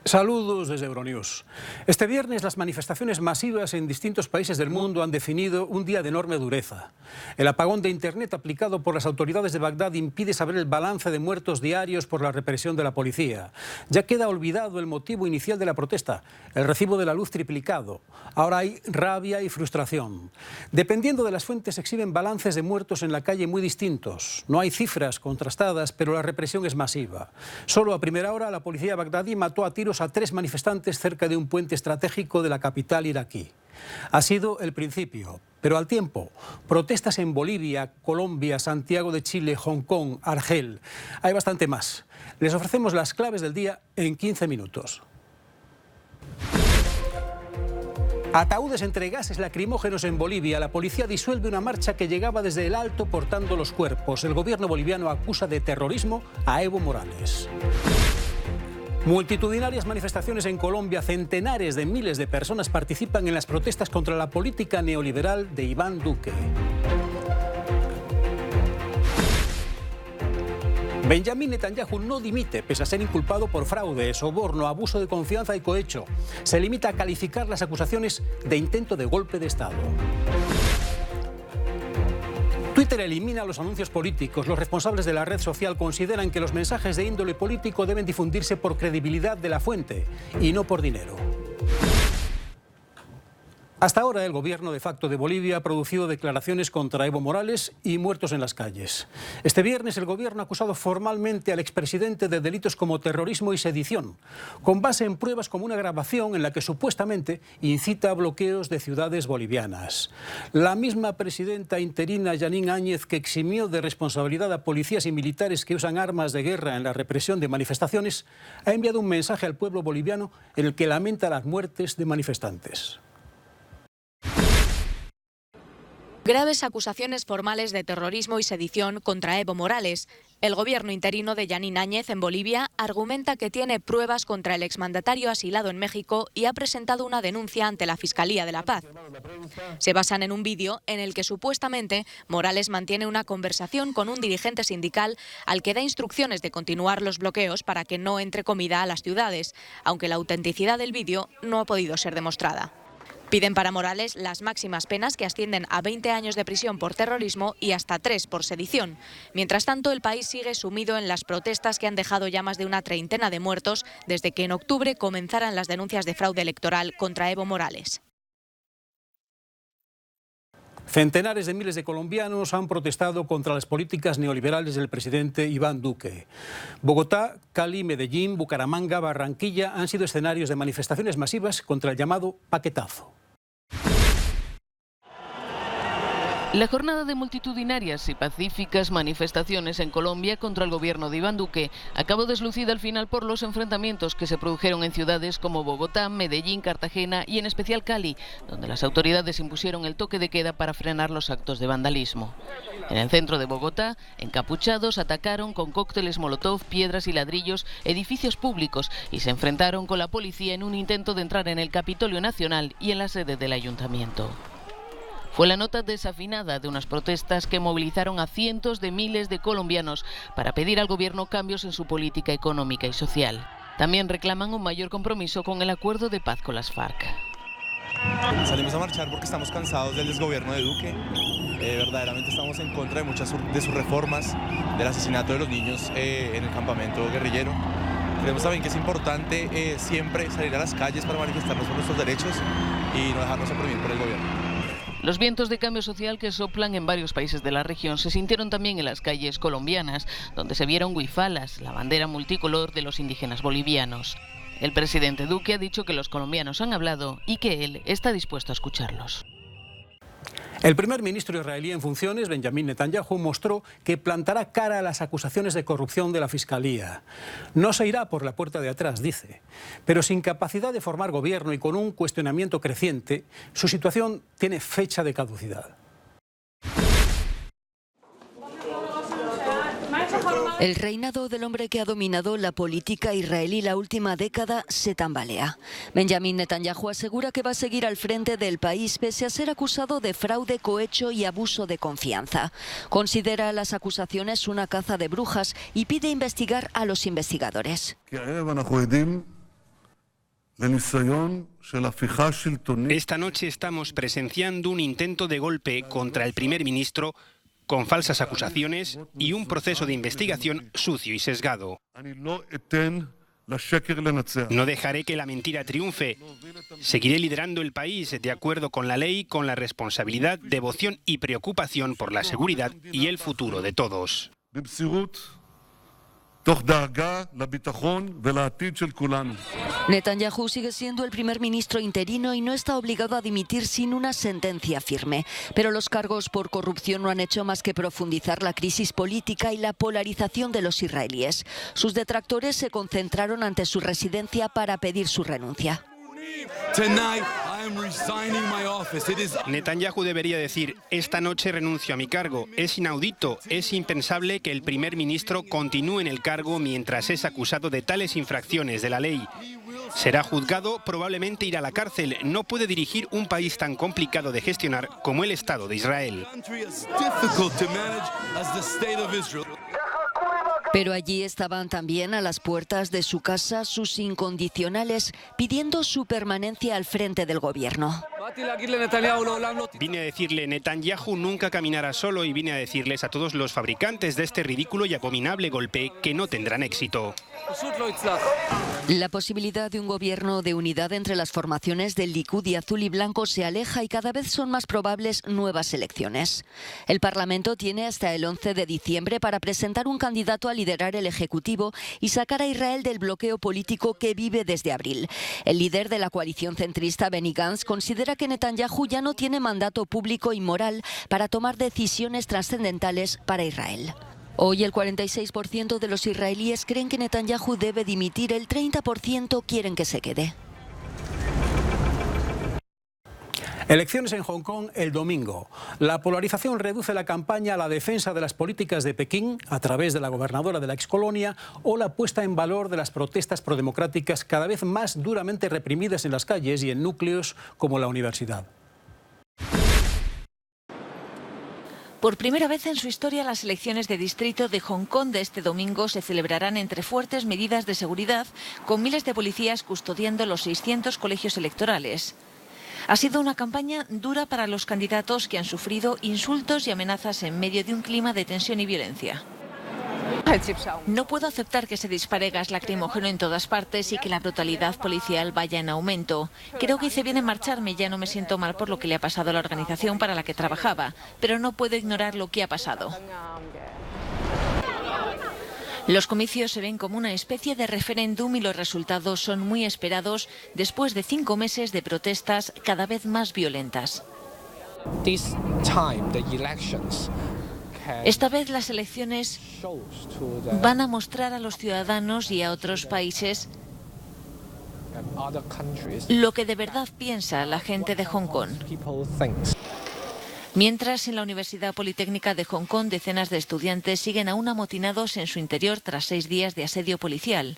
Saludos desde Euronews. Este viernes las manifestaciones masivas en distintos países del mundo han definido un día de enorme dureza. El apagón de Internet aplicado por las autoridades de Bagdad impide saber el balance de muertos diarios por la represión de la policía. Ya queda olvidado el motivo inicial de la protesta, el recibo de la luz triplicado. Ahora hay rabia y frustración. Dependiendo de las fuentes se exhiben balances de muertos en la calle muy distintos. No hay cifras contrastadas, pero la represión es masiva. Solo a primera hora la policía bagdadí mató a tiros a 3 manifestantes cerca de un puente estratégico de la capital iraquí. Ha sido el principio, pero al tiempo, protestas en Bolivia, Colombia, Santiago de Chile, Hong Kong, Argel. Hay bastante más. Les ofrecemos las claves del día en 15 minutos. Ataúdes entre gases lacrimógenos en Bolivia. La policía disuelve una marcha que llegaba desde el Alto portando los cuerpos. El gobierno boliviano acusa de terrorismo a Evo Morales. Multitudinarias manifestaciones en Colombia. Centenares de miles de personas participan en las protestas contra la política neoliberal de Iván Duque. Benjamin Netanyahu no dimite, pese a ser inculpado por fraude, soborno, abuso de confianza y cohecho. Se limita a calificar las acusaciones de intento de golpe de Estado. Twitter elimina los anuncios políticos. Los responsables de la red social consideran que los mensajes de índole político deben difundirse por credibilidad de la fuente y no por dinero. Hasta ahora el gobierno de facto de Bolivia ha producido declaraciones contra Evo Morales y muertos en las calles. Este viernes el gobierno ha acusado formalmente al expresidente de delitos como terrorismo y sedición, con base en pruebas como una grabación en la que supuestamente incita a bloqueos de ciudades bolivianas. La misma presidenta interina Yanín Áñez, que eximió de responsabilidad a policías y militares que usan armas de guerra en la represión de manifestaciones, ha enviado un mensaje al pueblo boliviano en el que lamenta las muertes de manifestantes. Graves acusaciones formales de terrorismo y sedición contra Evo Morales. El gobierno interino de Yanín Áñez en Bolivia argumenta que tiene pruebas contra el exmandatario asilado en México y ha presentado una denuncia ante la Fiscalía de la Paz. Se basan en un vídeo en el que supuestamente Morales mantiene una conversación con un dirigente sindical al que da instrucciones de continuar los bloqueos para que no entre comida a las ciudades, aunque la autenticidad del vídeo no ha podido ser demostrada. Piden para Morales las máximas penas, que ascienden a 20 años de prisión por terrorismo y hasta 3 por sedición. Mientras tanto, el país sigue sumido en las protestas que han dejado ya más de una treintena de muertos desde que en octubre comenzaran las denuncias de fraude electoral contra Evo Morales. Centenares de miles de colombianos han protestado contra las políticas neoliberales del presidente Iván Duque. Bogotá, Cali, Medellín, Bucaramanga, Barranquilla han sido escenarios de manifestaciones masivas contra el llamado paquetazo. La jornada de multitudinarias y pacíficas manifestaciones en Colombia contra el gobierno de Iván Duque acabó deslucida al final por los enfrentamientos que se produjeron en ciudades como Bogotá, Medellín, Cartagena y en especial Cali, donde las autoridades impusieron el toque de queda para frenar los actos de vandalismo. En el centro de Bogotá, encapuchados atacaron con cócteles molotov, piedras y ladrillos edificios públicos y se enfrentaron con la policía en un intento de entrar en el Capitolio Nacional y en la sede del ayuntamiento. Fue la nota desafinada de unas protestas que movilizaron a cientos de miles de colombianos para pedir al gobierno cambios en su política económica y social. También reclaman un mayor compromiso con el acuerdo de paz con las FARC. Salimos a marchar porque estamos cansados del desgobierno de Duque. Verdaderamente estamos en contra de muchas de sus reformas, del asesinato de los niños en el campamento guerrillero. Creemos también que es importante siempre salir a las calles para manifestarnos por nuestros derechos y no dejarnos oprimir por el gobierno. Los vientos de cambio social que soplan en varios países de la región se sintieron también en las calles colombianas, donde se vieron huifalas, la bandera multicolor de los indígenas bolivianos. El presidente Duque ha dicho que los colombianos han hablado y que él está dispuesto a escucharlos. El primer ministro israelí en funciones, Benjamin Netanyahu, mostró que plantará cara a las acusaciones de corrupción de la Fiscalía. No se irá por la puerta de atrás, dice, pero sin capacidad de formar gobierno y con un cuestionamiento creciente, su situación tiene fecha de caducidad. El reinado del hombre que ha dominado la política israelí la última década se tambalea. Benjamin Netanyahu asegura que va a seguir al frente del país pese a ser acusado de fraude, cohecho y abuso de confianza. Considera las acusaciones una caza de brujas y pide investigar a los investigadores. Esta noche estamos presenciando un intento de golpe contra el primer ministro con falsas acusaciones y un proceso de investigación sucio y sesgado. No dejaré que la mentira triunfe. Seguiré liderando el país de acuerdo con la ley, con la responsabilidad, devoción y preocupación por la seguridad y el futuro de todos. Netanyahu sigue siendo el primer ministro interino y no está obligado a dimitir sin una sentencia firme. Pero los cargos por corrupción no han hecho más que profundizar la crisis política y la polarización de los israelíes. Sus detractores se concentraron ante su residencia para pedir su renuncia. Netanyahu debería decir: esta noche renuncio a mi cargo. Es inaudito, es impensable que el primer ministro continúe en el cargo mientras es acusado de tales infracciones de la ley. Será juzgado, probablemente irá a la cárcel. No puede dirigir un país tan complicado de gestionar como el Estado de Israel. Pero allí estaban también a las puertas de su casa sus incondicionales, pidiendo su permanencia al frente del gobierno. Vine a decirle: Netanyahu nunca caminará solo, y vine a decirles a todos los fabricantes de este ridículo y abominable golpe que no tendrán éxito. La posibilidad de un gobierno de unidad entre las formaciones del Likud y azul y blanco se aleja y cada vez son más probables nuevas elecciones. El Parlamento tiene hasta el 11 de diciembre para presentar un candidato a liderar el Ejecutivo y sacar a Israel del bloqueo político que vive desde abril. El líder de la coalición centrista, Benny Gantz, considera que Netanyahu ya no tiene mandato público y moral para tomar decisiones trascendentales para Israel. Hoy el 46% de los israelíes creen que Netanyahu debe dimitir, el 30% quieren que se quede. Elecciones en Hong Kong el domingo. La polarización reduce la campaña a la defensa de las políticas de Pekín a través de la gobernadora de la excolonia o la puesta en valor de las protestas prodemocráticas cada vez más duramente reprimidas en las calles y en núcleos como la universidad. Por primera vez en su historia, las elecciones de distrito de Hong Kong de este domingo se celebrarán entre fuertes medidas de seguridad, con miles de policías custodiando los 600 colegios electorales. Ha sido una campaña dura para los candidatos que han sufrido insultos y amenazas en medio de un clima de tensión y violencia. No puedo aceptar que se dispare gas lacrimógeno en todas partes y que la brutalidad policial vaya en aumento. Creo que hice bien en marcharme, ya no me siento mal por lo que le ha pasado a la organización para la que trabajaba, pero no puedo ignorar lo que ha pasado. Los comicios se ven como una especie de referéndum y los resultados son muy esperados después de 5 meses de protestas cada vez más violentas. Esta vez las elecciones van a mostrar a los ciudadanos y a otros países lo que de verdad piensa la gente de Hong Kong. Mientras, en la Universidad Politécnica de Hong Kong, decenas de estudiantes siguen aún amotinados en su interior tras 6 días de asedio policial.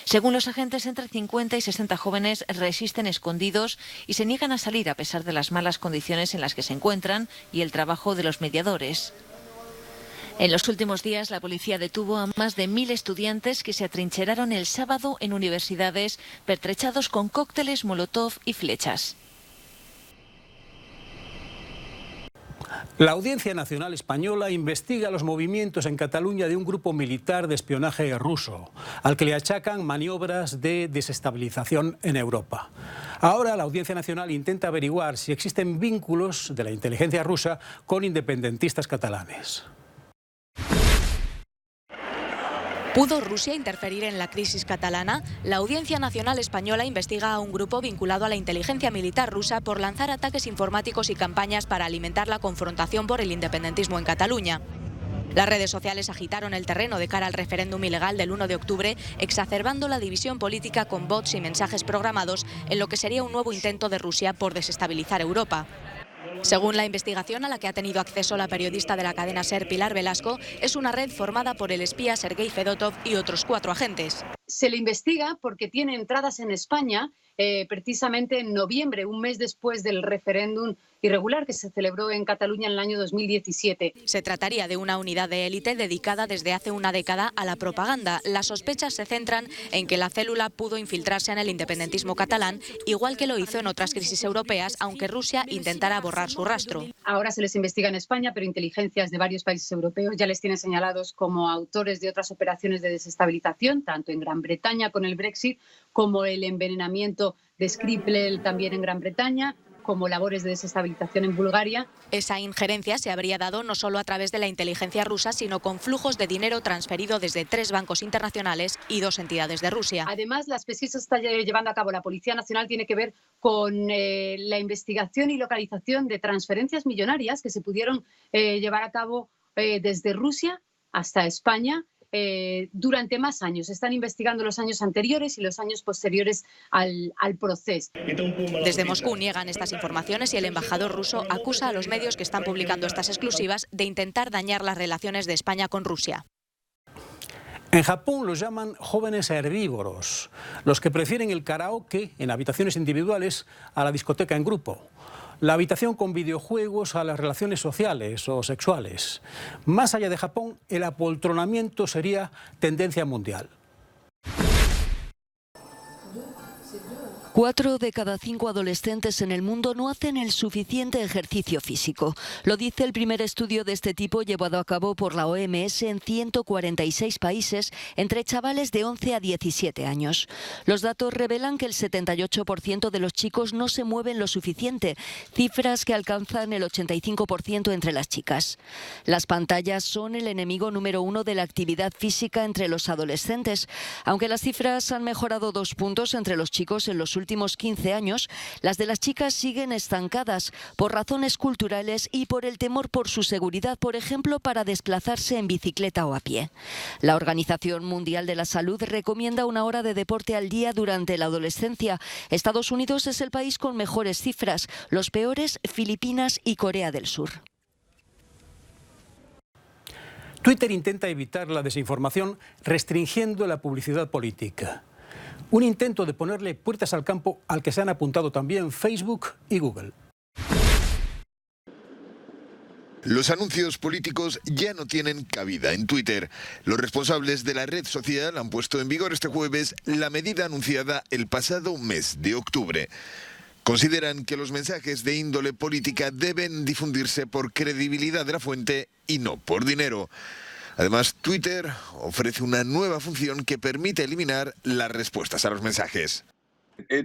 Según los agentes, entre 50 y 60 jóvenes resisten escondidos y se niegan a salir a pesar de las malas condiciones en las que se encuentran y el trabajo de los mediadores. En los últimos días, la policía detuvo a más de 1000 estudiantes que se atrincheraron el sábado en universidades, pertrechados con cócteles Molotov y flechas. La Audiencia Nacional Española investiga los movimientos en Cataluña de un grupo militar de espionaje ruso, al que le achacan maniobras de desestabilización en Europa. Ahora la Audiencia Nacional intenta averiguar si existen vínculos de la inteligencia rusa con independentistas catalanes. ¿Pudo Rusia interferir en la crisis catalana? La Audiencia Nacional Española investiga a un grupo vinculado a la inteligencia militar rusa por lanzar ataques informáticos y campañas para alimentar la confrontación por el independentismo en Cataluña. Las redes sociales agitaron el terreno de cara al referéndum ilegal del 1 de octubre, exacerbando la división política con bots y mensajes programados en lo que sería un nuevo intento de Rusia por desestabilizar Europa. Según la investigación a la que ha tenido acceso la periodista de la cadena SER Pilar Velasco, es una red formada por el espía Sergei Fedotov y otros 4 agentes. Se le investiga porque tiene entradas en España precisamente en noviembre, un mes después del referéndum irregular que se celebró en Cataluña en el año 2017. Se trataría de una unidad de élite dedicada desde hace una década a la propaganda. Las sospechas se centran en que la célula pudo infiltrarse en el independentismo catalán, igual que lo hizo en otras crisis europeas, aunque Rusia intentara borrar su rastro. Ahora se les investiga en España, pero inteligencias de varios países europeos ya les tienen señalados como autores de otras operaciones de desestabilización, tanto en Gran Bretaña con el Brexit, como el envenenamiento de Skripal también en Gran Bretaña, como labores de desestabilización en Bulgaria. Esa injerencia se habría dado no solo a través de la inteligencia rusa, sino con flujos de dinero transferido desde 3 bancos internacionales y 2 entidades de Rusia. Además, las pesquisas que está llevando a cabo la Policía Nacional tiene que ver con la investigación y localización de transferencias millonarias que se pudieron llevar a cabo desde Rusia hasta España durante más años. Están investigando los años anteriores y los años posteriores al proceso. Desde Moscú niegan estas informaciones y el embajador ruso acusa a los medios que están publicando estas exclusivas de intentar dañar las relaciones de España con Rusia. En Japón los llaman jóvenes herbívoros, los que prefieren el karaoke en habitaciones individuales a la discoteca en grupo. La habitación con videojuegos a las relaciones sociales o sexuales. Más allá de Japón, el apoltronamiento sería tendencia mundial. 4 de cada 5 adolescentes en el mundo no hacen el suficiente ejercicio físico. Lo dice el primer estudio de este tipo llevado a cabo por la OMS en 146 países entre chavales de 11 a 17 años. Los datos revelan que el 78% de los chicos no se mueven lo suficiente, cifras que alcanzan el 85% entre las chicas. Las pantallas son el enemigo número 1 de la actividad física entre los adolescentes. Aunque las cifras han mejorado 2 puntos entre los chicos en los últimos 15 años, las de las chicas siguen estancadas por razones culturales y por el temor por su seguridad, por ejemplo, para desplazarse en bicicleta o a pie. La Organización Mundial de la Salud recomienda 1 hora de deporte al día durante la adolescencia. Estados Unidos es el país con mejores cifras, los peores Filipinas y Corea del Sur. Twitter intenta evitar la desinformación restringiendo la publicidad política. Un intento de ponerle puertas al campo al que se han apuntado también Facebook y Google. Los anuncios políticos ya no tienen cabida en Twitter. Los responsables de la red social han puesto en vigor este jueves la medida anunciada el pasado mes de octubre. Consideran que los mensajes de índole política deben difundirse por credibilidad de la fuente y no por dinero. Además, Twitter ofrece una nueva función que permite eliminar las respuestas a los mensajes.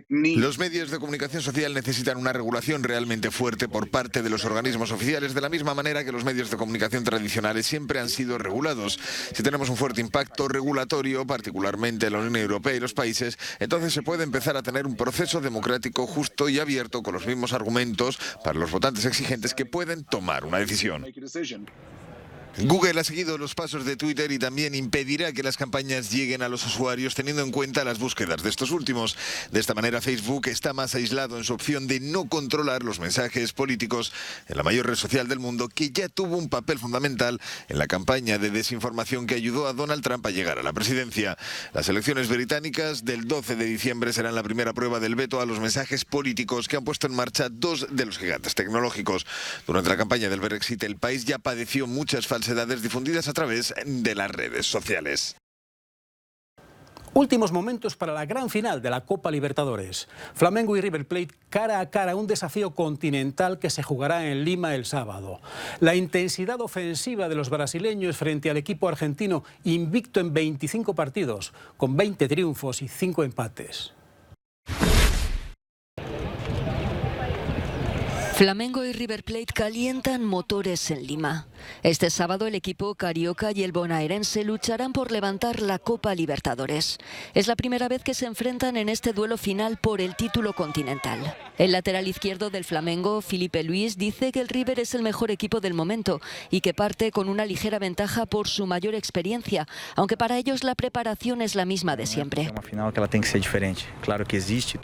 Los medios de comunicación social necesitan una regulación realmente fuerte por parte de los organismos oficiales, de la misma manera que los medios de comunicación tradicionales siempre han sido regulados. Si tenemos un fuerte impacto regulatorio, particularmente en la Unión Europea y los países, entonces se puede empezar a tener un proceso democrático justo y abierto con los mismos argumentos para los votantes exigentes que pueden tomar una decisión. Google ha seguido los pasos de Twitter y también impedirá que las campañas lleguen a los usuarios teniendo en cuenta las búsquedas de estos últimos. De esta manera, Facebook está más aislado en su opción de no controlar los mensajes políticos en la mayor red social del mundo, que ya tuvo un papel fundamental en la campaña de desinformación que ayudó a Donald Trump a llegar a la presidencia. Las elecciones británicas del 12 de diciembre serán la primera prueba del veto a los mensajes políticos que han puesto en marcha 2 de los gigantes tecnológicos. Durante la campaña del Brexit, el país ya padeció muchas falsedades difundidas a través de las redes sociales. Últimos momentos para la gran final de la Copa Libertadores. Flamengo y River Plate cara a cara, un desafío continental que se jugará en Lima el sábado. La intensidad ofensiva de los brasileños frente al equipo argentino, invicto en 25 partidos, con 20 triunfos y 5 empates. Flamengo y River Plate calientan motores en Lima. Este sábado el equipo carioca y el bonaerense lucharán por levantar la Copa Libertadores. Es la primera vez que se enfrentan en este duelo final por el título continental. El lateral izquierdo del Flamengo, Felipe Luis, dice que el River es el mejor equipo del momento y que parte con una ligera ventaja por su mayor experiencia, aunque para ellos la preparación es la misma de siempre.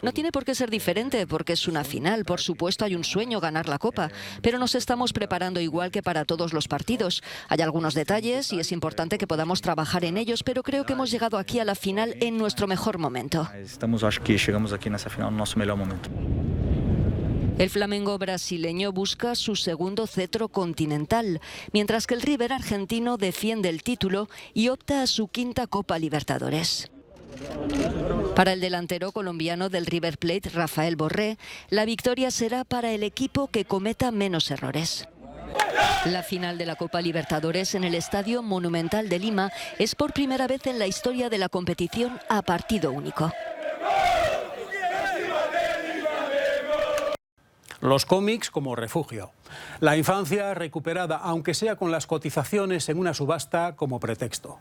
No tiene por qué ser diferente porque es una final. Por supuesto hay un sueño, ganar la Copa, pero nos estamos preparando igual que para todos los partidos. Hay algunos detalles y es importante que podamos trabajar en ellos, pero creo que hemos llegado aquí a la final en nuestro mejor momento. Acho que chegamos aquí nessa final no nosso melhor momento. El Flamengo brasileño busca su segundo cetro continental, mientras que el River argentino defiende el título y opta a su quinta Copa Libertadores. Para el delantero colombiano del River Plate, Rafael Borré, la victoria será para el equipo que cometa menos errores. La final de la Copa Libertadores en el Estadio Monumental de Lima es por primera vez en la historia de la competición a partido único. Los cómics como refugio. La infancia recuperada, aunque sea con las cotizaciones en una subasta como pretexto.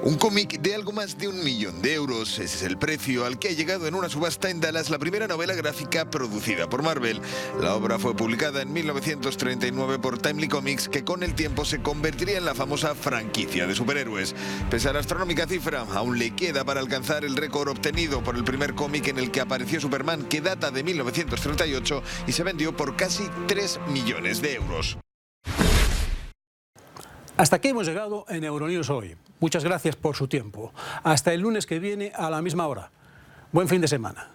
Un cómic de algo más de 1 millón de euros. Ese es el precio al que ha llegado en una subasta en Dallas la primera novela gráfica producida por Marvel. La obra fue publicada en 1939 por Timely Comics, que con el tiempo se convertiría en la famosa franquicia de superhéroes. Pese a la astronómica cifra, aún le queda para alcanzar el récord obtenido por el primer cómic en el que apareció Superman, que data de 1938 y se vendió por casi 3 millones de euros. Hasta aquí hemos llegado en Euronews hoy. Muchas gracias por su tiempo. Hasta el lunes que viene a la misma hora. Buen fin de semana.